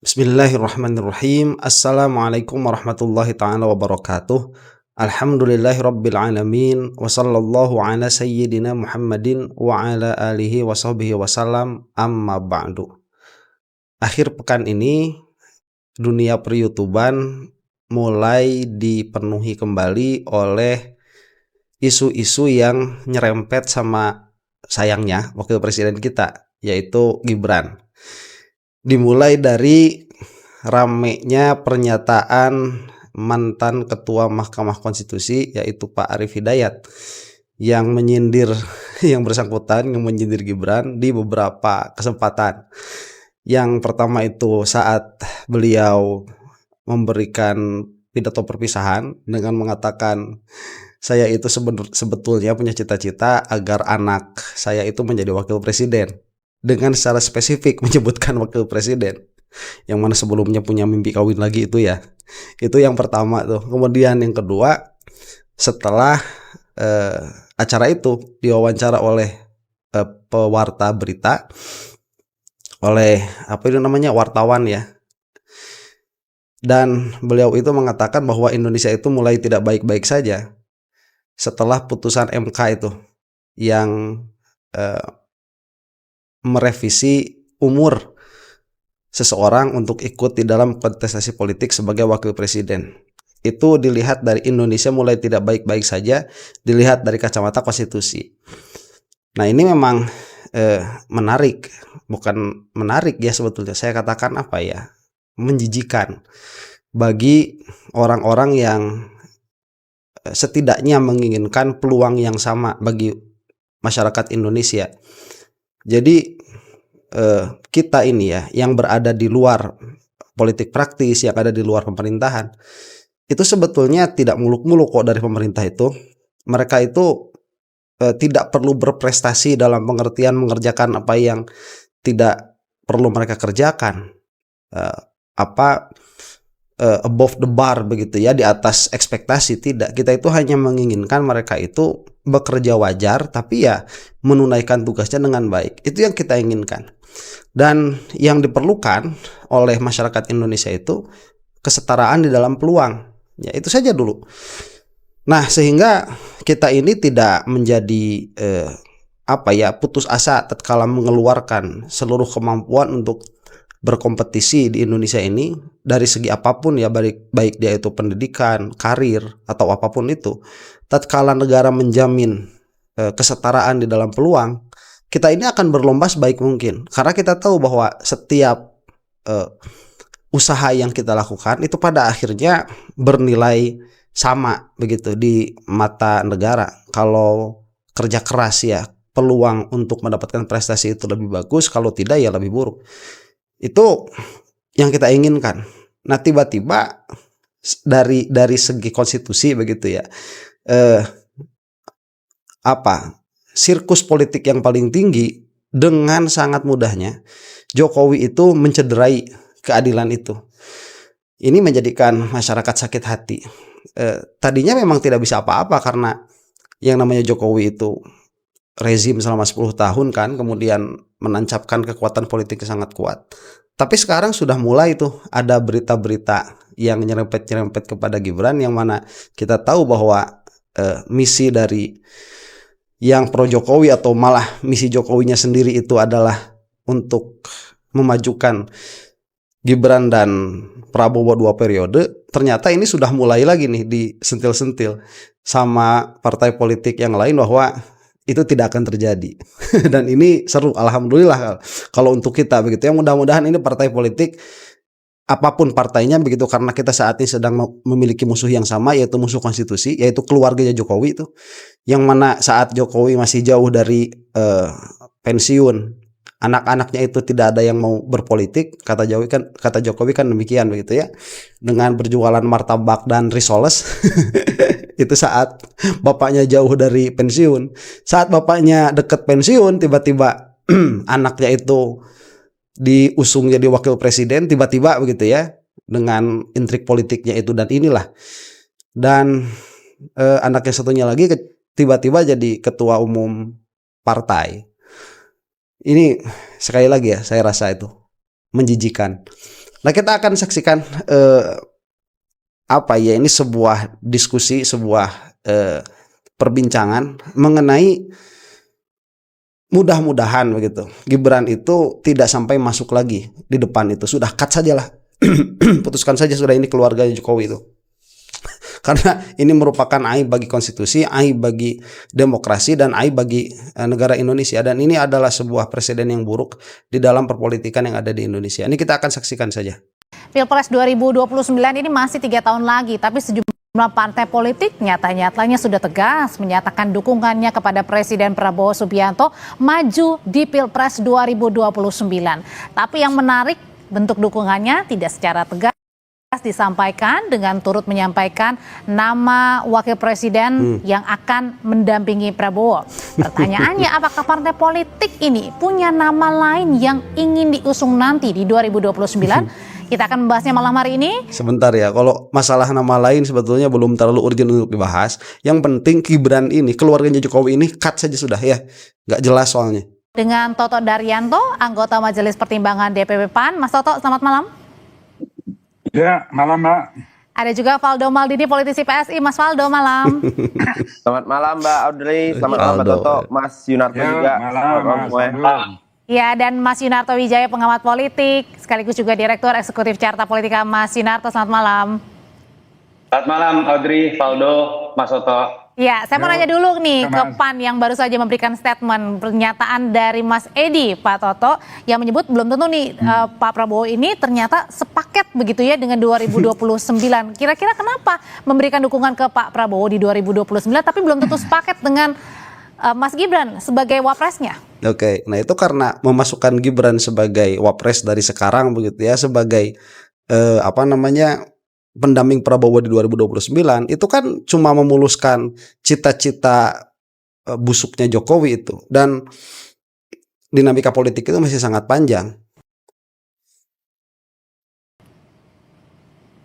Bismillahirrahmanirrahim. Assalamualaikum warahmatullahi ta'ala wabarakatuh. Alhamdulillahirabbil alamin wa sallallahu ala sayyidina Muhammadin wa ala alihi wa sahbihi wasallam, amma ba'du. Akhir pekan ini dunia per-YouTuban mulai dipenuhi kembali oleh isu-isu yang nyerempet sama sayangnya wakil presiden kita, yaitu Gibran. Dimulai dari ramenya pernyataan mantan Ketua Mahkamah Konstitusi, yaitu Pak Arief Hidayat, yang menyindir yang bersangkutan, yang menyindir Gibran di beberapa kesempatan. Yang pertama itu saat beliau memberikan pidato perpisahan dengan mengatakan, saya itu sebetulnya punya cita-cita agar anak saya itu menjadi wakil presiden, dengan secara spesifik menyebutkan wakil presiden, yang mana sebelumnya punya mimpi kawin lagi itu ya. Itu yang pertama tuh. Kemudian yang kedua, setelah acara itu diwawancara oleh pewarta berita, oleh wartawan ya. Dan beliau itu mengatakan bahwa Indonesia itu mulai tidak baik-baik saja setelah putusan MK itu yang merevisi umur seseorang untuk ikut di dalam kontestasi politik sebagai wakil presiden. Itu dilihat dari Indonesia mulai tidak baik-baik saja, dilihat dari kacamata konstitusi. Nah, ini memang menarik, bukan menarik ya sebetulnya, saya katakan menjijikan bagi orang-orang yang setidaknya menginginkan peluang yang sama bagi masyarakat Indonesia. Jadi kita ini ya, yang berada di luar politik praktis, yang ada di luar pemerintahan, itu sebetulnya tidak muluk-muluk kok dari pemerintah itu. Mereka itu tidak perlu berprestasi dalam pengertian mengerjakan apa yang tidak perlu mereka kerjakan, above the bar begitu ya, di atas ekspektasi. Tidak, kita itu hanya menginginkan mereka itu bekerja wajar, tapi ya menunaikan tugasnya dengan baik. Itu yang kita inginkan. Dan yang diperlukan oleh masyarakat Indonesia itu kesetaraan di dalam peluang. Ya, itu saja dulu. Nah, sehingga kita ini tidak menjadi putus asa tatkala mengeluarkan seluruh kemampuan untuk berkompetisi di Indonesia ini dari segi apapun ya, baik dia itu pendidikan, karir, atau apapun itu. Tatkala negara menjamin kesetaraan di dalam peluang, kita ini akan berlomba sebaik mungkin, karena kita tahu bahwa setiap usaha yang kita lakukan itu pada akhirnya bernilai sama begitu di mata negara. Kalau kerja keras ya, peluang untuk mendapatkan prestasi itu lebih bagus, kalau tidak ya lebih buruk. Itu yang kita inginkan. Nah, tiba-tiba dari segi konstitusi begitu ya, sirkus politik yang paling tinggi, dengan sangat mudahnya Jokowi itu mencederai keadilan itu. Ini menjadikan masyarakat sakit hati. Tadinya memang tidak bisa apa-apa karena yang namanya Jokowi itu rezim selama 10 tahun kan, kemudian menancapkan kekuatan politik yang sangat kuat. Tapi sekarang sudah mulai tuh ada berita-berita yang nyerempet-nyerempet kepada Gibran, yang mana kita tahu bahwa misi dari yang pro Jokowi, atau malah misi Jokowinya sendiri, itu adalah untuk memajukan Gibran dan Prabowo 2 periode. Ternyata ini sudah mulai lagi nih disentil-sentil sama partai politik yang lain bahwa itu tidak akan terjadi. Dan ini seru, alhamdulillah kalau untuk kita begitu ya. Mudah-mudahan ini partai politik, apapun partainya begitu, karena kita saat ini sedang memiliki musuh yang sama, yaitu musuh konstitusi, yaitu keluarganya Jokowi itu, yang mana saat Jokowi masih jauh dari pensiun, anak-anaknya itu tidak ada yang mau berpolitik, kata Jokowi kan demikian begitu ya, dengan berjualan martabak dan risoles. Itu saat bapaknya jauh dari pensiun. Saat bapaknya dekat pensiun, tiba-tiba anaknya itu diusung jadi wakil presiden, tiba-tiba begitu ya, dengan intrik politiknya itu dan inilah. Dan anaknya satunya lagi tiba-tiba jadi ketua umum partai. Ini sekali lagi ya, saya rasa itu menjijikan. Nah, kita akan saksikan ini sebuah diskusi, sebuah perbincangan mengenai mudah-mudahan begitu Gibran itu tidak sampai masuk lagi di depan itu. Sudah cut sajalah. Putuskan saja sudah, ini keluarganya Jokowi itu. Karena ini merupakan aib bagi konstitusi, aib bagi demokrasi, dan aib bagi negara Indonesia. Dan ini adalah sebuah presiden yang buruk di dalam perpolitikan yang ada di Indonesia. Ini kita akan saksikan saja. Pilpres 2029 ini masih 3 tahun lagi, tapi sejumlah partai politik nyata-nyatanya sudah tegas menyatakan dukungannya kepada Presiden Prabowo Subianto maju di Pilpres 2029. Tapi yang menarik, bentuk dukungannya tidak secara tegas disampaikan dengan turut menyampaikan nama wakil presiden yang akan mendampingi Prabowo. Pertanyaannya, apakah partai politik ini punya nama lain yang ingin diusung nanti di 2029? Kita akan membahasnya malam hari ini. Sebentar ya, kalau masalah nama lain sebetulnya belum terlalu urgent untuk dibahas. Yang penting Gibran ini, keluarganya Jokowi ini cut saja sudah ya, nggak jelas soalnya. Dengan Toto Daryanto, anggota Majelis Pertimbangan DPP PAN. Mas Toto, selamat malam. Ya, malam Mbak. Ada juga Valdo Maldini, politisi PSI. Mas Valdo, malam. Selamat malam Mbak Audrey, selamat malam Mbak Toto, Mas Yunarto Ya, juga. malam Mas. Ya, dan Mas Yunarto Wijaya, pengamat politik, sekaligus juga Direktur Eksekutif Carta Politika. Mas Yunarto, selamat malam. Selamat malam Audrey, Valdo, Mas Toto. Ya, saya mau nanya dulu nih ya, ke PAN yang baru saja memberikan statement, pernyataan dari Mas Edi, Pak Toto, yang menyebut belum tentu nih Pak Prabowo ini ternyata sepaket begitu ya dengan 2029. Kira-kira kenapa memberikan dukungan ke Pak Prabowo di 2029 tapi belum tentu sepaket dengan Mas Gibran sebagai wapresnya? Oke, nah itu karena memasukkan Gibran sebagai wapres dari sekarang begitu ya, sebagai pendamping Prabowo di 2029 itu kan cuma memuluskan cita-cita busuknya Jokowi itu, dan dinamika politik itu masih sangat panjang.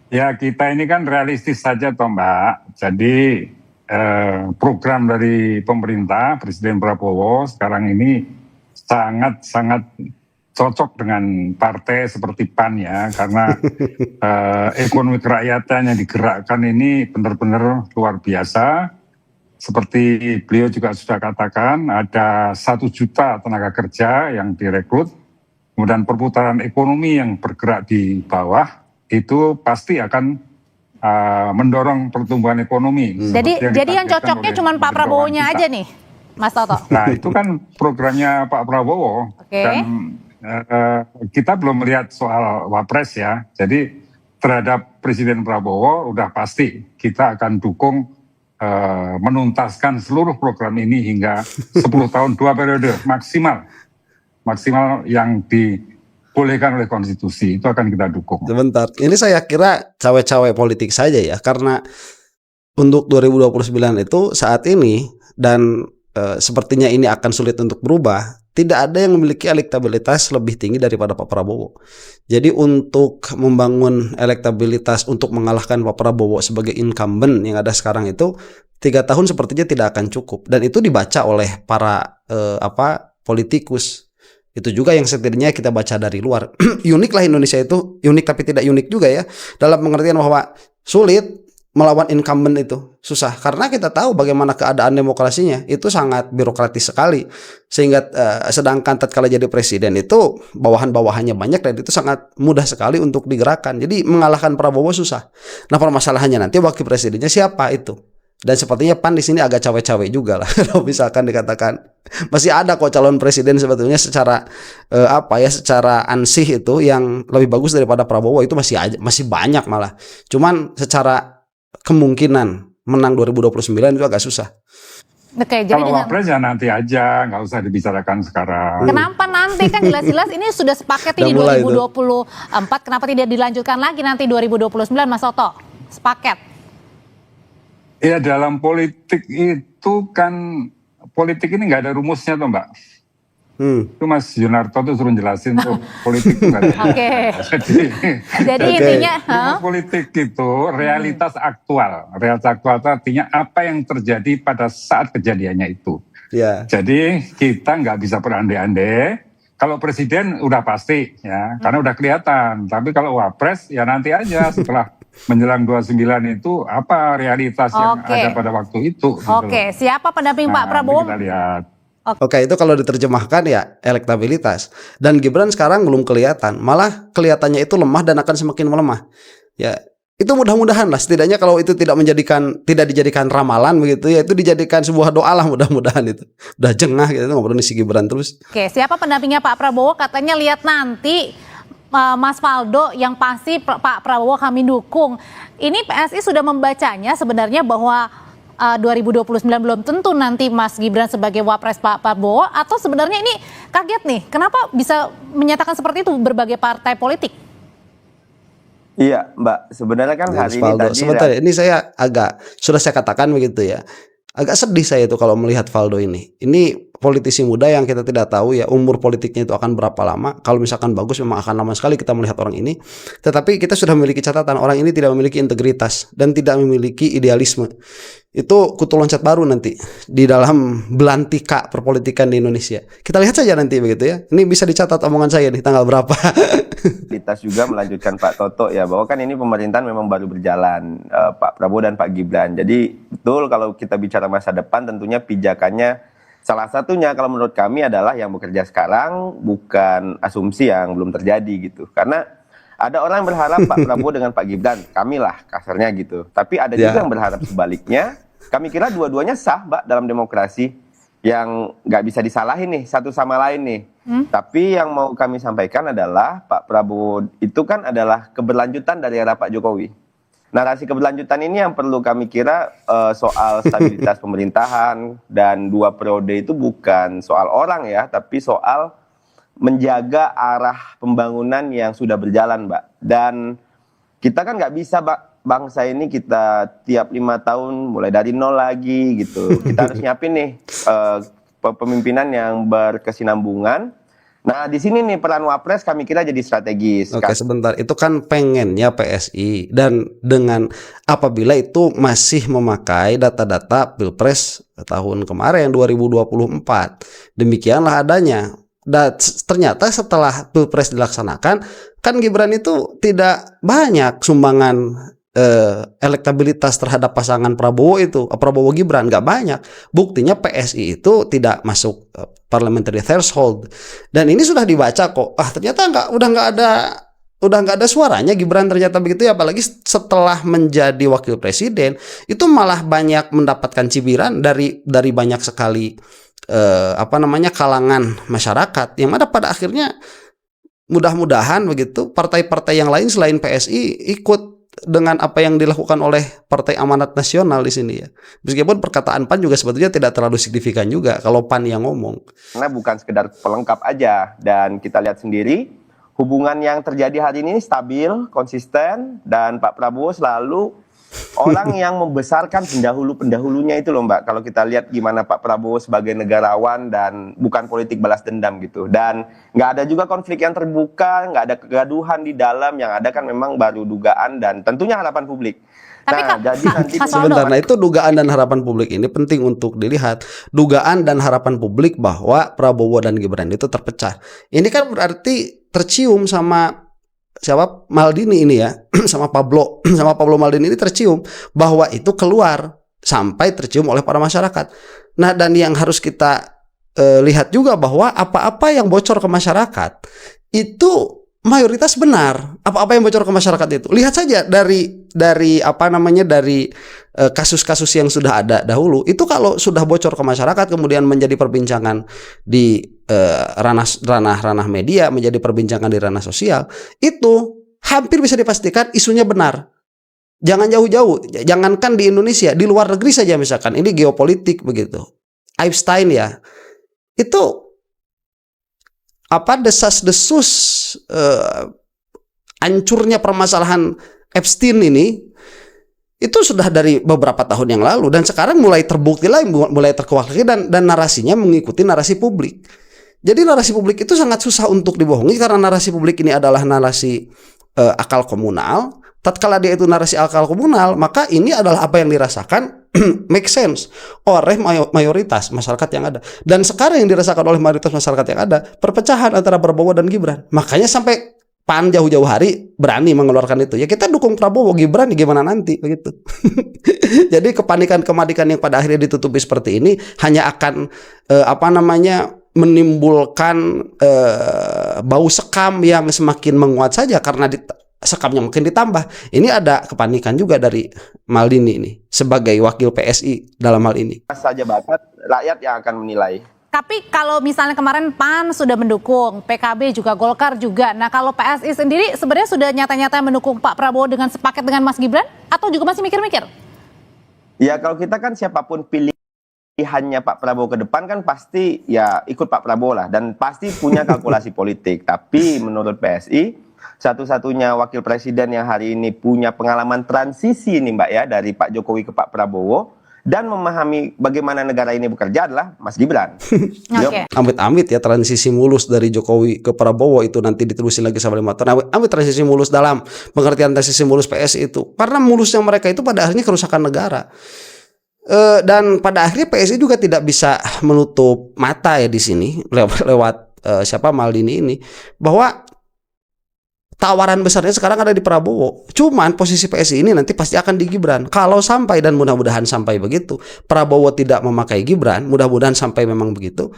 Ya, kita ini kan realistis saja toh Mbak. Jadi program dari pemerintah Presiden Prabowo sekarang ini sangat cocok dengan partai seperti PAN ya, karena ekonomi kerakyatan yang digerakkan ini benar-benar luar biasa. Seperti beliau juga sudah katakan, ada 1 juta tenaga kerja yang direkrut, kemudian perputaran ekonomi yang bergerak di bawah itu pasti akan mendorong pertumbuhan ekonomi. Jadi yang cocoknya cuma Pak Prabowo-nya aja nih, Mas Toto. Nah, itu kan programnya Pak Prabowo. Oke. Dan kita belum melihat soal wapres ya. Jadi terhadap Presiden Prabowo udah pasti kita akan dukung menuntaskan seluruh program ini hingga 10 tahun 2 periode maksimal yang dibolehkan oleh konstitusi, itu akan kita dukung. Sebentar, ini saya kira cawe-cawe politik saja ya, karena untuk 2029 itu saat ini dan sepertinya ini akan sulit untuk berubah. Tidak ada yang memiliki elektabilitas lebih tinggi daripada Pak Prabowo. Jadi untuk membangun elektabilitas untuk mengalahkan Pak Prabowo sebagai incumbent yang ada sekarang itu 3 tahun sepertinya tidak akan cukup. Dan itu dibaca oleh para politikus. Itu juga yang setidaknya kita baca dari luar. Unik lah Indonesia itu, unik tapi tidak unik juga ya. Dalam pengertian bahwa sulit melawan incumbent itu, susah. Karena kita tahu bagaimana keadaan demokrasinya, itu sangat birokratis sekali. Sehingga sedangkan tatkala jadi presiden itu bawahan-bawahannya banyak dan itu sangat mudah sekali untuk digerakkan. Jadi mengalahkan Prabowo susah. Nah, permasalahannya nanti wakil presidennya siapa itu. Dan sepertinya PAN di sini agak cawe-cawe juga lah. Kalau misalkan dikatakan masih ada kok calon presiden sebetulnya secara secara ansih itu yang lebih bagus daripada Prabowo, itu masih banyak malah. Cuman secara kemungkinan menang 2029 itu agak susah. Oke, jadi kalau wapres ya nanti aja, nggak usah dibicarakan sekarang. Kenapa nanti? Kan jelas-jelas ini sudah sepaket di 2024, kenapa tidak dilanjutkan lagi nanti 2029, Mas Toto? Sepaket. Ya, dalam politik itu kan, politik ini nggak ada rumusnya tuh Mbak. Itu Mas Yunarto tuh suruh jelasin tuh politik itu nggak ada. Oke. Jadi intinya politik itu realitas aktual. Realitas aktual itu artinya apa yang terjadi pada saat kejadiannya itu. Ya. Jadi kita nggak bisa berandai-andai kalau presiden udah pasti ya, karena udah kelihatan. Tapi kalau wapres ya nanti aja setelah menjelang 29 itu apa realitas yang ada pada waktu itu. Oke, Gitu. siapa pendamping Pak Prabowo? Kita lihat. Oke, itu kalau diterjemahkan ya elektabilitas. Dan Gibran sekarang belum kelihatan, malah kelihatannya itu lemah dan akan semakin melemah. Ya, itu mudah-mudahan lah, setidaknya kalau itu tidak dijadikan ramalan begitu ya, itu dijadikan sebuah doa lah, mudah-mudahan itu. Udah jengah gitu ngobrolin si Gibran terus. Oke, siapa pendampingnya Pak Prabowo? Katanya lihat nanti Mas Faldo, yang pasti Pak Prabowo kami dukung. Ini PSI sudah membacanya sebenarnya bahwa 2029 belum tentu nanti Mas Gibran sebagai wapres Pak Prabowo, atau sebenarnya ini kaget nih, kenapa bisa menyatakan seperti itu berbagai partai politik? Iya, Mbak. Sebenarnya kan hari ini tadi. Sebentar, ini saya sudah saya katakan begitu ya. Agak sedih saya itu kalau melihat Faldo ini. Ini politisi muda yang kita tidak tahu ya umur politiknya itu akan berapa lama. Kalau misalkan bagus memang akan lama sekali kita melihat orang ini. Tetapi kita sudah memiliki catatan, orang ini tidak memiliki integritas dan tidak memiliki idealisme. Itu kutu loncat baru nanti di dalam belantika perpolitikan di Indonesia. Kita lihat saja nanti begitu ya. Ini bisa dicatat omongan saya di tanggal berapa. Lintas juga melanjutkan Pak Toto ya, bahwa kan ini pemerintahan memang baru berjalan, Pak Prabowo dan Pak Gibran. Jadi betul kalau kita bicara masa depan, tentunya pijakannya salah satunya kalau menurut kami adalah yang bekerja sekarang, bukan asumsi yang belum terjadi gitu. Karena ada orang yang berharap Pak Prabowo dengan Pak Gibran, kami lah kasarnya gitu. Tapi ada juga yang berharap sebaliknya. Kami kira dua-duanya sah, Mbak, dalam demokrasi, yang nggak bisa disalahin nih satu sama lain nih. Tapi yang mau kami sampaikan adalah Pak Prabowo itu kan adalah keberlanjutan dari era Pak Jokowi. Narasi keberlanjutan ini yang perlu kami kira soal stabilitas pemerintahan dan 2 periode itu bukan soal orang ya, tapi soal menjaga arah pembangunan yang sudah berjalan, Mbak. Dan kita kan nggak bisa, Mbak, bangsa ini kita tiap 5 tahun mulai dari nol lagi gitu. Kita harus nyiapin nih pemimpinan yang berkesinambungan. Nah, di sini nih peran wapres kami kira jadi strategis. Oke, sebentar. Itu kan pengennya PSI, dan dengan apabila itu masih memakai data-data Pilpres tahun kemarin 2024. Demikianlah adanya. Dan ternyata setelah Pilpres dilaksanakan, kan Gibran itu tidak banyak sumbangan elektabilitas terhadap pasangan Prabowo Gibran, nggak banyak. Buktinya PSI itu tidak masuk parliamentary threshold, dan ini sudah dibaca kok. Ternyata udah nggak ada suaranya Gibran ternyata begitu ya. Apalagi setelah menjadi wakil presiden itu malah banyak mendapatkan cibiran dari banyak sekali kalangan masyarakat, yang mana pada akhirnya mudah-mudahan begitu partai-partai yang lain selain PSI ikut dengan apa yang dilakukan oleh Partai Amanat Nasional di sini ya. Meskipun perkataan PAN juga sebetulnya tidak terlalu signifikan juga kalau PAN yang ngomong. Karena bukan sekedar pelengkap aja, dan kita lihat sendiri hubungan yang terjadi hari ini stabil, konsisten, dan Pak Prabowo selalu orang yang membesarkan pendahulunya itu loh, Mbak. Kalau kita lihat gimana Pak Prabowo sebagai negarawan dan bukan politik balas dendam gitu. Dan nggak ada juga konflik yang terbuka, nggak ada kegaduhan di dalam. Yang ada kan memang baru dugaan dan tentunya harapan publik. Tapi jadi nanti sebentar, nah itu dugaan dan harapan publik ini penting untuk dilihat. Dugaan dan harapan publik bahwa Prabowo dan Gibran itu terpecah. Ini kan berarti tercium sama siapa, Maldini ini ya, sama Pablo Maldini ini tercium bahwa itu keluar sampai tercium oleh para masyarakat. Nah, dan yang harus kita lihat juga bahwa apa-apa yang bocor ke masyarakat itu mayoritas benar. Apa-apa yang bocor ke masyarakat itu, lihat saja dari kasus-kasus yang sudah ada dahulu. Itu kalau sudah bocor ke masyarakat kemudian menjadi perbincangan di ranah media, menjadi perbincangan di ranah sosial, itu hampir bisa dipastikan isunya benar. Jangan jauh-jauh, jangankan di Indonesia, di luar negeri saja misalkan, ini geopolitik begitu. Epstein ya, itu desas-desus hancurnya permasalahan Epstein ini itu sudah dari beberapa tahun yang lalu, dan sekarang mulai terbukti lagi, mulai terkuak lagi, dan narasinya mengikuti narasi publik. Jadi narasi publik itu sangat susah untuk dibohongi, karena narasi publik ini adalah narasi akal komunal. Tatkala dia itu narasi akal komunal, maka ini adalah apa yang dirasakan make sense oleh mayoritas masyarakat yang ada. Dan sekarang yang dirasakan oleh mayoritas masyarakat yang ada, perpecahan antara Prabowo dan Gibran. Makanya sampai PAN jauh-jauh hari berani mengeluarkan itu. Ya kita dukung Prabowo, Gibran gimana nanti begitu. Jadi kepanikan-kepanikan yang pada akhirnya ditutupi seperti ini hanya akan menimbulkan bau sekam yang semakin menguat saja karena sekamnya mungkin ditambah. Ini ada kepanikan juga dari Maldini ini sebagai wakil PSI dalam hal ini. Saja bakat, rakyat yang akan menilai. Tapi kalau misalnya kemarin PAN sudah mendukung, PKB juga, Golkar juga. Nah kalau PSI sendiri sebenarnya sudah nyata-nyata mendukung Pak Prabowo dengan sepaket dengan Mas Gibran? Atau juga masih mikir-mikir? Ya kalau kita kan siapapun pilihannya Pak Prabowo ke depan kan pasti ya ikut Pak Prabowo lah. Dan pasti punya kalkulasi politik. Tapi menurut PSI, satu-satunya wakil presiden yang hari ini punya pengalaman transisi nih Mbak ya, dari Pak Jokowi ke Pak Prabowo dan memahami bagaimana negara ini bekerja adalah Mas Gibran. Oke. Amit-amit ya transisi mulus dari Jokowi ke Prabowo itu nanti diterusin lagi sama 5 tahun. Amit transisi mulus dalam pengertian transisi mulus PSI itu. Karena mulusnya mereka itu pada akhirnya kerusakan negara. Dan pada akhirnya PSI juga tidak bisa menutup mata ya di sini lewat Maldini ini, bahwa tawaran besarnya sekarang ada di Prabowo. Cuman posisi PSI ini nanti pasti akan di Gibran. Kalau sampai, dan mudah-mudahan sampai begitu, Prabowo tidak memakai Gibran, mudah-mudahan sampai memang begitu,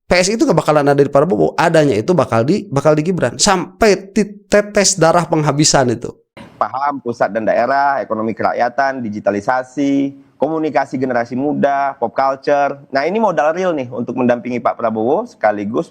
PSI itu gak bakalan ada di Prabowo, adanya itu bakal di Gibran sampai tetes darah penghabisan itu. Paham pusat dan daerah, ekonomi kerakyatan, digitalisasi, komunikasi generasi muda, pop culture. Nah ini modal real nih untuk mendampingi Pak Prabowo sekaligus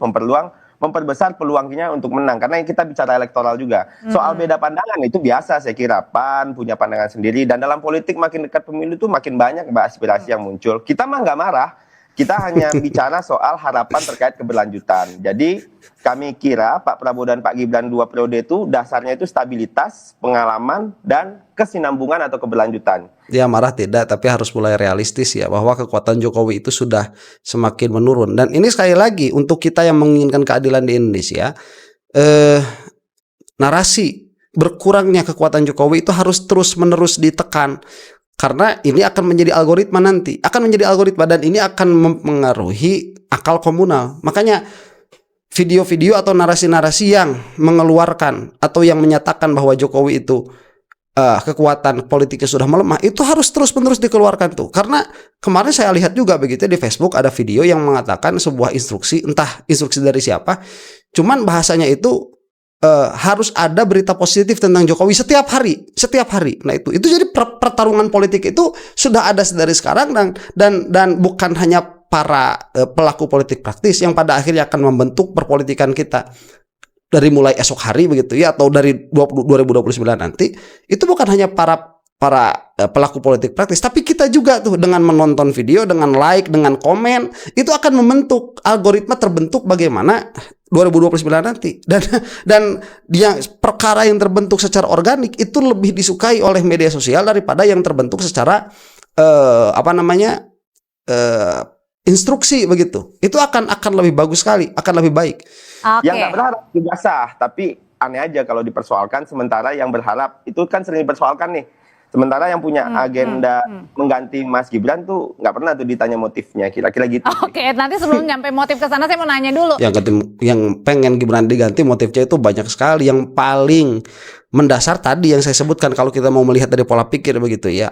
memperbesar peluangnya untuk menang, karena kita bicara elektoral juga. Soal beda pandangan itu biasa, saya kira PAN punya pandangan sendiri, dan dalam politik makin dekat pemilu itu makin banyak aspirasi yang muncul. Kita mah nggak marah, kita hanya bicara soal harapan terkait keberlanjutan. Jadi kami kira Pak Prabowo dan Pak Gibran 2 periode itu dasarnya itu stabilitas, pengalaman, dan kesinambungan atau keberlanjutan. Ya marah tidak, tapi harus mulai realistis ya, bahwa kekuatan Jokowi itu sudah semakin menurun. Dan ini sekali lagi untuk kita yang menginginkan keadilan di Indonesia, narasi berkurangnya kekuatan Jokowi itu harus terus-menerus ditekan. Karena ini akan menjadi algoritma nanti, dan ini akan mempengaruhi akal komunal. Makanya video-video atau narasi-narasi yang mengeluarkan atau yang menyatakan bahwa Jokowi itu kekuatan politiknya sudah melemah, itu harus terus-menerus dikeluarkan tuh. Karena kemarin saya lihat juga begitu di Facebook ada video yang mengatakan sebuah instruksi, entah instruksi dari siapa, cuman bahasanya itu harus ada berita positif tentang Jokowi setiap hari. Nah itu jadi pertarungan politik itu sudah ada dari sekarang, dan bukan hanya para pelaku politik praktis yang pada akhirnya akan membentuk perpolitikan kita dari mulai esok hari begitu ya, atau dari 2029 nanti. Itu bukan hanya para pelaku politik praktis, tapi kita juga tuh dengan menonton video, dengan like, dengan komen, itu akan membentuk algoritma terbentuk bagaimana 2029 nanti. Dan dia perkara yang terbentuk secara organik itu lebih disukai oleh media sosial daripada yang terbentuk secara instruksi begitu. Itu akan lebih bagus sekali, akan lebih baik. Yang nggak berharap juga sah, tapi aneh aja kalau dipersoalkan, sementara yang berharap itu kan sering dipersoalkan nih. Sementara yang punya agenda mengganti Mas Gibran tuh nggak pernah tuh ditanya motifnya, kira-kira gitu. Oke, nanti sebelum nyampe motif ke sana saya mau nanya dulu. Yang pengen Gibran diganti motifnya itu banyak sekali. Yang paling mendasar tadi yang saya sebutkan, kalau kita mau melihat dari pola pikir begitu ya,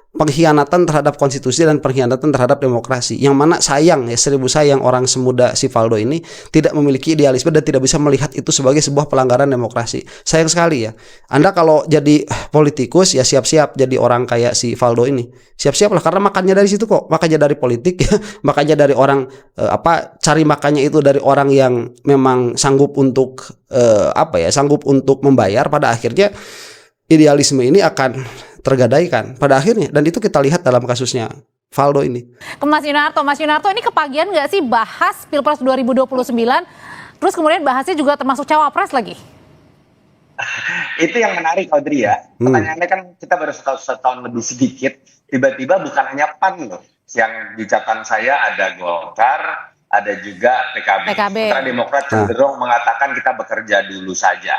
pengkhianatan terhadap konstitusi dan pengkhianatan terhadap demokrasi. Yang mana sayang ya, 1000 sayang orang semuda si Valdo ini tidak memiliki idealisme dan tidak bisa melihat itu sebagai sebuah pelanggaran demokrasi. Sayang sekali ya. Anda kalau jadi politikus ya siap-siap jadi orang kayak si Valdo ini. Siap-siap lah, karena makannya dari situ kok. Makanya dari politik ya. Makanya dari orang cari makannya itu dari orang yang memang sanggup untuk sanggup untuk membayar. Pada akhirnya idealisme ini akan tergadaikan pada akhirnya, dan itu kita lihat dalam kasusnya Valdo ini. Ke Mas Yunarto ini kepagian nggak sih bahas Pilpres 2029, terus kemudian bahasnya juga termasuk cawapres lagi? Itu yang menarik, Audrey ya. Pertanyaannya kan kita baru setahun lebih sedikit, tiba-tiba bukan hanya PAN loh. Yang di catatan saya ada Golkar, ada juga PKB. PKB. Sementara Demokrat cenderung mengatakan kita bekerja dulu saja.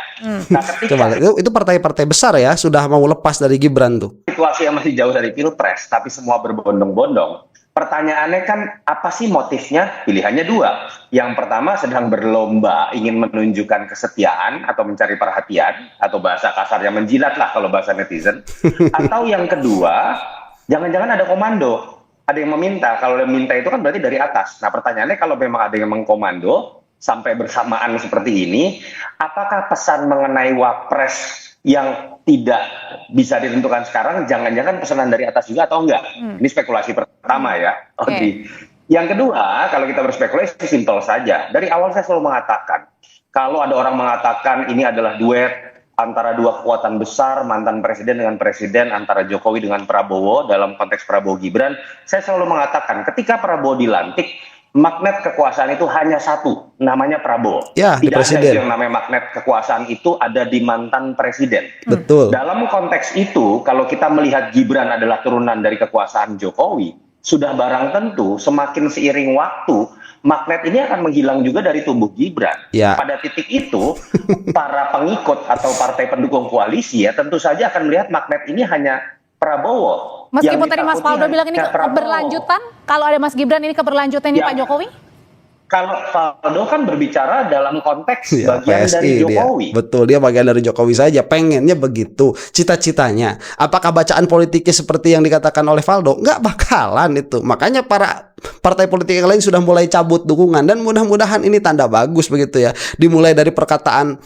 Nah, ketika Coba itu partai-partai besar ya sudah mau lepas dari Gibran tuh. situasi yang masih jauh dari pilpres, tapi semua berbondong-bondong. Pertanyaannya kan apa sih motifnya? Pilihannya dua. Yang pertama sedang berlomba ingin menunjukkan kesetiaan atau mencari perhatian, atau bahasa kasarnya menjilat lah kalau bahasa netizen. Atau yang kedua, jangan-jangan ada komando, ada yang meminta. Kalau yang minta itu kan berarti dari atas. Nah pertanyaannya kalau memang ada yang mengkomando sampai bersamaan seperti ini, apakah pesan mengenai wapres yang tidak bisa ditentukan sekarang, jangan-jangan pesanan dari atas juga atau enggak? Ini spekulasi pertama ya, Audrey. Yang kedua, kalau kita berspekulasi simpel saja. Dari awal saya selalu mengatakan, kalau ada orang mengatakan ini adalah duet antara dua kekuatan besar, mantan presiden dengan presiden, antara Jokowi dengan Prabowo dalam konteks Prabowo Gibran, saya selalu mengatakan ketika Prabowo dilantik, magnet kekuasaan itu hanya satu, namanya Prabowo. Ya, di Tidak ada presiden. yang namanya magnet kekuasaan itu ada di mantan presiden. Betul. Dalam konteks itu, kalau kita melihat Gibran adalah turunan dari kekuasaan Jokowi, sudah barang tentu semakin seiring waktu, magnet ini akan menghilang juga dari tubuh Gibran. Ya. Pada titik itu, para pengikut atau partai pendukung koalisi ya tentu saja akan melihat magnet ini hanya Prabowo. Meskipun Yang tadi Mas ditakuti Faldo bilang ini hanya Prabowo. keberlanjutan, kalau ada Mas Gibran ini keberlanjutan ini Ya. Pak Jokowi? Kalau Faldo kan berbicara dalam konteks Ya, bagian dari Jokowi. dia. Betul, dia bagian dari Jokowi saja. Pengennya begitu. Cita-citanya. Apakah bacaan politiknya seperti yang dikatakan oleh Faldo? Nggak bakalan itu. Makanya para partai politik yang lain sudah mulai cabut dukungan. Dan mudah-mudahan ini tanda bagus begitu ya. Dimulai dari perkataan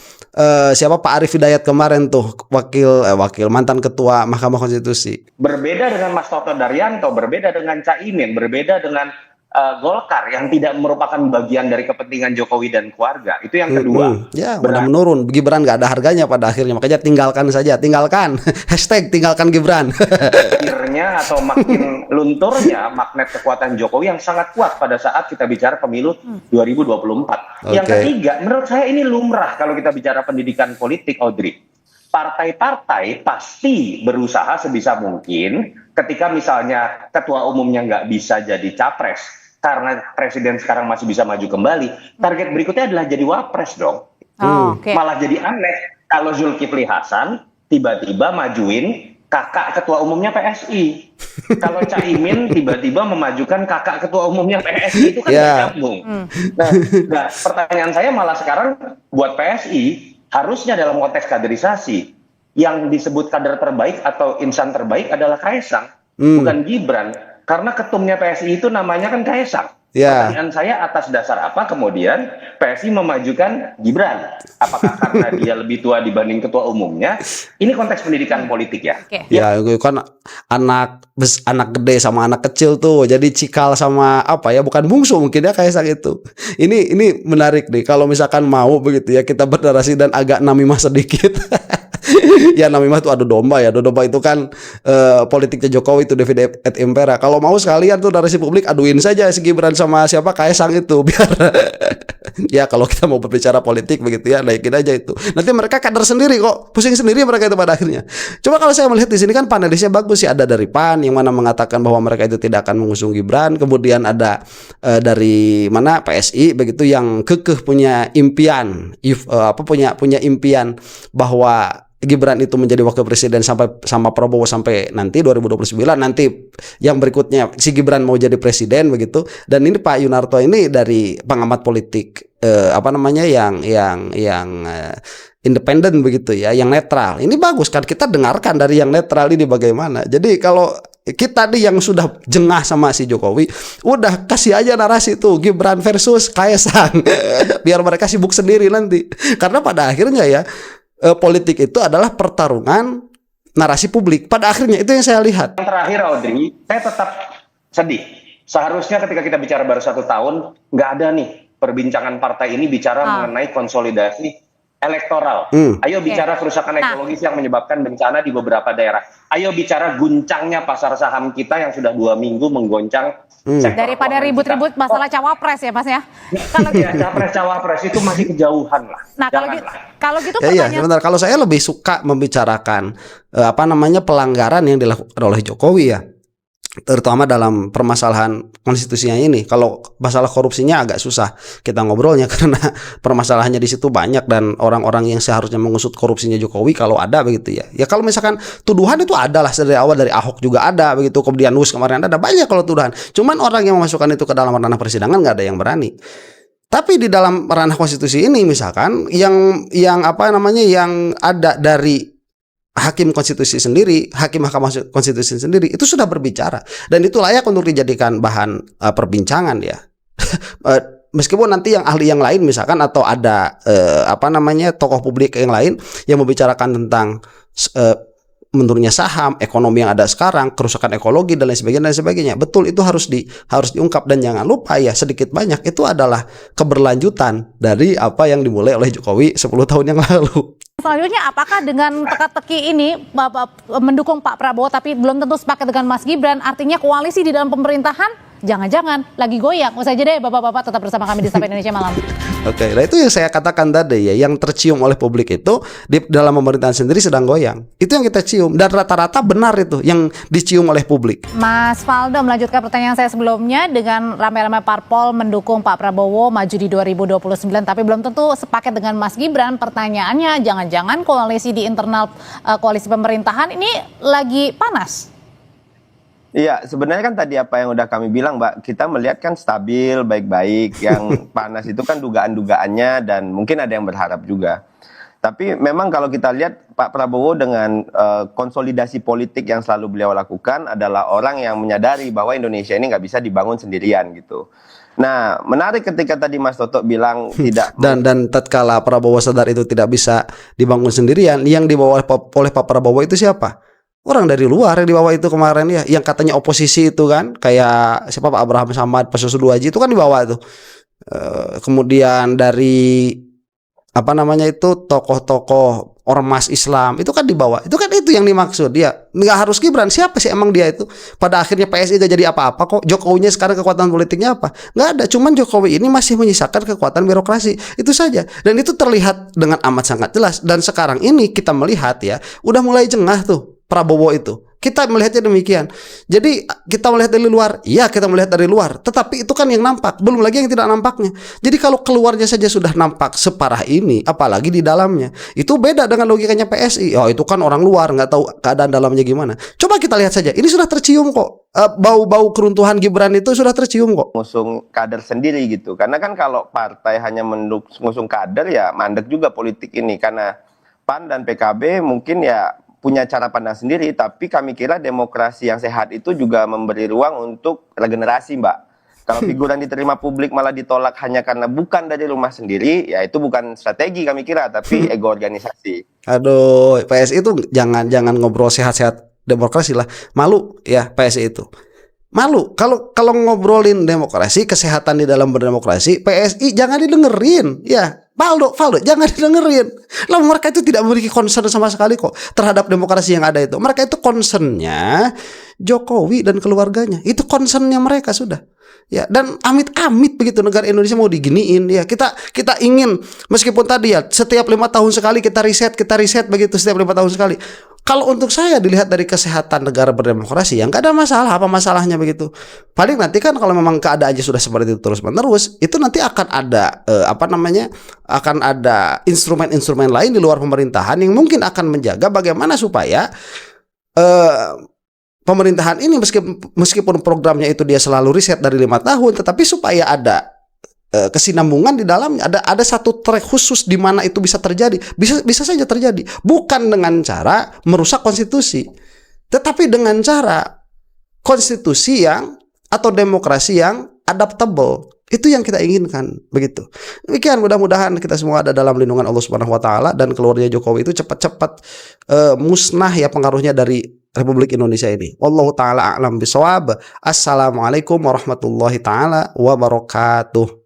siapa Pak Arief Hidayat kemarin tuh. Wakil mantan ketua Mahkamah Konstitusi. Berbeda dengan Mas Toto Daryanto, berbeda dengan Caimin, berbeda dengan Golkar yang tidak merupakan bagian dari kepentingan Jokowi dan keluarga. Itu yang kedua. Ya, udah menurun. Gibran nggak ada harganya pada akhirnya. Makanya tinggalkan saja. Tinggalkan. Hashtag tinggalkan Gibran. Akhirnya atau makin lunturnya magnet kekuatan Jokowi yang sangat kuat pada saat kita bicara pemilu 2024. Yang Oke. ketiga, menurut saya ini lumrah kalau kita bicara pendidikan politik, Audrey. Partai-partai pasti berusaha sebisa mungkin ketika misalnya ketua umumnya nggak bisa jadi capres karena presiden sekarang masih bisa maju kembali, target berikutnya adalah jadi wapres dong. Oh, oke. Malah jadi aneh kalau Zulkifli Hasan tiba-tiba majuin kakak ketua umumnya PSI. Kalau Caimin tiba-tiba memajukan kakak ketua umumnya PSI, itu kan nggak nyambung. Nah, pertanyaan saya malah sekarang buat PSI, harusnya dalam konteks kaderisasi yang disebut kader terbaik atau insan terbaik adalah Kaisang, bukan Gibran. Karena ketumnya PSI itu namanya kan Kaisang. Ya. Pertanyaan saya atas dasar apa kemudian PSI memajukan Gibran? Apakah karena dia lebih tua dibanding ketua umumnya? Ini konteks pendidikan politik ya. Oke. Ya, itu kan anak gede sama anak kecil tuh. Jadi cikal sama apa ya? Bukan bungsu mungkin ya Kaisang itu. Ini menarik nih. Kalau misalkan mau begitu ya kita bernarasi dan agak namimah sedikit. Ya namimah itu adu domba ya. Adu domba itu kan politiknya Jokowi itu David et Impera. Kalau mau sekalian tuh narasi publik aduin saja si Gibran sama siapa Kaisang itu biar ya kalau kita mau berbicara politik begitu ya naikin aja itu. Nanti mereka kader sendiri kok, pusing sendiri mereka itu pada akhirnya. Coba kalau saya melihat di sini kan panelisnya bagus sih, ada dari PAN yang mana mengatakan bahwa mereka itu tidak akan mengusung Gibran, kemudian ada dari mana PSI begitu yang kekeh punya impian, punya impian bahwa Gibran itu menjadi wakil presiden sampai sama Prabowo sampai nanti 2029, nanti yang berikutnya si Gibran mau jadi presiden begitu. Dan ini Pak Yunarto ini dari pengamat politik yang independen begitu ya, yang netral. Ini bagus kan, kita dengarkan dari yang netral ini bagaimana. Jadi kalau kita nih yang sudah jengah sama si Jokowi, udah kasih aja narasi tuh Gibran versus Kaisang. Biar mereka sibuk sendiri nanti. Karena pada akhirnya ya politik itu adalah pertarungan narasi publik. Pada akhirnya itu yang saya lihat. Yang terakhir Audrey, saya tetap sedih. Seharusnya ketika kita bicara baru 1 tahun, nggak ada nih perbincangan partai ini bicara mengenai konsolidasi elektoral. Ayo bicara kerusakan ekologis yang menyebabkan bencana di beberapa daerah. Ayo bicara guncangnya pasar saham kita yang sudah 2 minggu menggoncang. Daripada ribut-ribut masalah cawapres ya Mas ya. Kalau capres-cawapres itu masih kejauhan lah. Nah kalau gitu Iya, pertanyaan sebentar. Kalau saya lebih suka membicarakan pelanggaran yang dilakukan oleh Jokowi ya. terutama dalam permasalahan konstitusinya ini. Kalau masalah korupsinya agak susah kita ngobrolnya karena permasalahannya di situ banyak dan orang-orang yang seharusnya mengusut korupsinya Jokowi kalau ada begitu ya. Ya kalau misalkan tuduhan itu adalah dari awal, dari Ahok juga ada begitu, kemudian Nus kemarin ada banyak kalau tuduhan. Cuman orang yang memasukkan itu ke dalam ranah persidangan nggak ada yang berani. Tapi di dalam ranah konstitusi ini misalkan yang apa namanya yang ada dari hakim konstitusi sendiri, hakim Mahkamah Konstitusi sendiri itu sudah berbicara dan itu layak untuk dijadikan bahan perbincangan ya. Meskipun nanti yang ahli yang lain misalkan atau ada apa namanya tokoh publik yang lain yang membicarakan tentang menurunnya saham, ekonomi yang ada sekarang, kerusakan ekologi dan lain sebagainya. Betul, itu harus diungkap dan jangan lupa ya sedikit banyak itu adalah keberlanjutan dari apa yang dimulai oleh Jokowi 10 tahun yang lalu. Selanjutnya, apakah dengan teka-teki ini mendukung Pak Prabowo tapi belum tentu sepakat dengan Mas Gibran, artinya koalisi di dalam pemerintahan jangan-jangan lagi goyang? Usai jeda, bapak-bapak tetap bersama kami di Sapa Indonesia Malam. Oke, nah itu yang saya katakan tadi ya, yang tercium oleh publik itu di dalam pemerintahan sendiri sedang goyang. Itu yang kita cium dan rata-rata benar itu yang dicium oleh publik. Mas Faldo melanjutkan pertanyaan saya sebelumnya, dengan ramai-ramai parpol mendukung Pak Prabowo maju di 2029 tapi belum tentu sepaket dengan Mas Gibran. Pertanyaannya, jangan-jangan koalisi di internal koalisi pemerintahan ini lagi panas? Iya, sebenarnya kan tadi apa yang udah kami bilang, Mbak, kita melihat kan stabil, baik-baik. Yang panas itu kan dugaan-dugaannya dan mungkin ada yang berharap juga. Tapi memang kalau kita lihat Pak Prabowo dengan konsolidasi politik yang selalu beliau lakukan adalah orang yang menyadari bahwa Indonesia ini nggak bisa dibangun sendirian gitu. Nah, menarik ketika tadi Mas Toto bilang tidak dan tatkala Prabowo sadar itu tidak bisa dibangun sendirian, yang dibawa oleh Pak Prabowo itu siapa? Orang dari luar yang dibawa itu kemarin ya, yang katanya oposisi itu kan, kayak siapa Pak Abraham Samad, Pak Susu Duaji itu kan dibawa tuh. Kemudian dari apa namanya itu tokoh-tokoh ormas Islam itu kan dibawa. Itu kan itu yang dimaksud dia. Nggak harus Gibran, siapa sih emang dia itu? Pada akhirnya PSI gak jadi apa-apa kok. Jokowinya sekarang kekuatan politiknya apa? Nggak ada. Cuman Jokowi ini masih menyisakan kekuatan birokrasi. Itu saja. Dan itu terlihat dengan amat sangat jelas. Dan sekarang ini kita melihat ya, udah mulai jengah tuh Prabowo itu. Kita melihatnya demikian. Jadi kita melihat dari luar, iya kita melihat dari luar. Tetapi itu kan yang nampak, belum lagi yang tidak nampaknya. Jadi kalau keluarnya saja sudah nampak separah ini, apalagi di dalamnya, itu beda dengan logikanya PSI. Oh itu kan orang luar, nggak tahu keadaan dalamnya gimana. Coba kita lihat saja, ini sudah tercium kok. Bau-bau keruntuhan Gibran itu sudah tercium kok. Ngusung kader sendiri gitu. Karena kan kalau partai hanya mengusung kader ya mandek juga politik ini. Karena PAN dan PKB mungkin ya punya cara pandang sendiri, tapi kami kira demokrasi yang sehat itu juga memberi ruang untuk regenerasi, Mbak. Kalau figuran diterima publik malah ditolak hanya karena bukan dari rumah sendiri, ya itu bukan strategi kami kira, tapi ego organisasi. Aduh, PSI itu jangan ngobrol sehat-sehat demokrasi lah. Malu ya PSI itu. Malu kalau ngobrolin demokrasi, kesehatan di dalam berdemokrasi, PSI jangan didengerin ya. Faldo, jangan didengerin. Lah mereka itu tidak memiliki concern sama sekali kok terhadap demokrasi yang ada itu. Mereka itu concernnya Jokowi dan keluarganya. Itu concernnya mereka sudah. Ya, dan amit-amit begitu negara Indonesia mau diginiin ya. Kita ingin, meskipun tadi ya setiap 5 tahun sekali kita riset begitu, setiap 5 tahun sekali. Kalau untuk saya dilihat dari kesehatan negara berdemokrasi yang nggak ada masalah, apa masalahnya begitu. Paling nanti kan kalau memang keadaannya sudah seperti itu terus-menerus, itu nanti akan ada akan ada instrumen-instrumen lain di luar pemerintahan yang mungkin akan menjaga bagaimana supaya pemerintahan ini meskipun programnya itu dia selalu riset dari 5 tahun, tetapi supaya ada kesinambungan di dalamnya, ada satu track khusus di mana itu bisa terjadi, bisa saja terjadi, bukan dengan cara merusak konstitusi, tetapi dengan cara konstitusi yang atau demokrasi yang adaptable. Itu yang kita inginkan begitu. Demikian, mudah-mudahan kita semua ada dalam lindungan Allah Subhanahu wa taala dan keluarga Jokowi itu cepat-cepat musnah ya pengaruhnya dari Republik Indonesia ini. Wallahu taala a'lam bishawab. Assalamualaikum warahmatullahi taala wabarakatuh.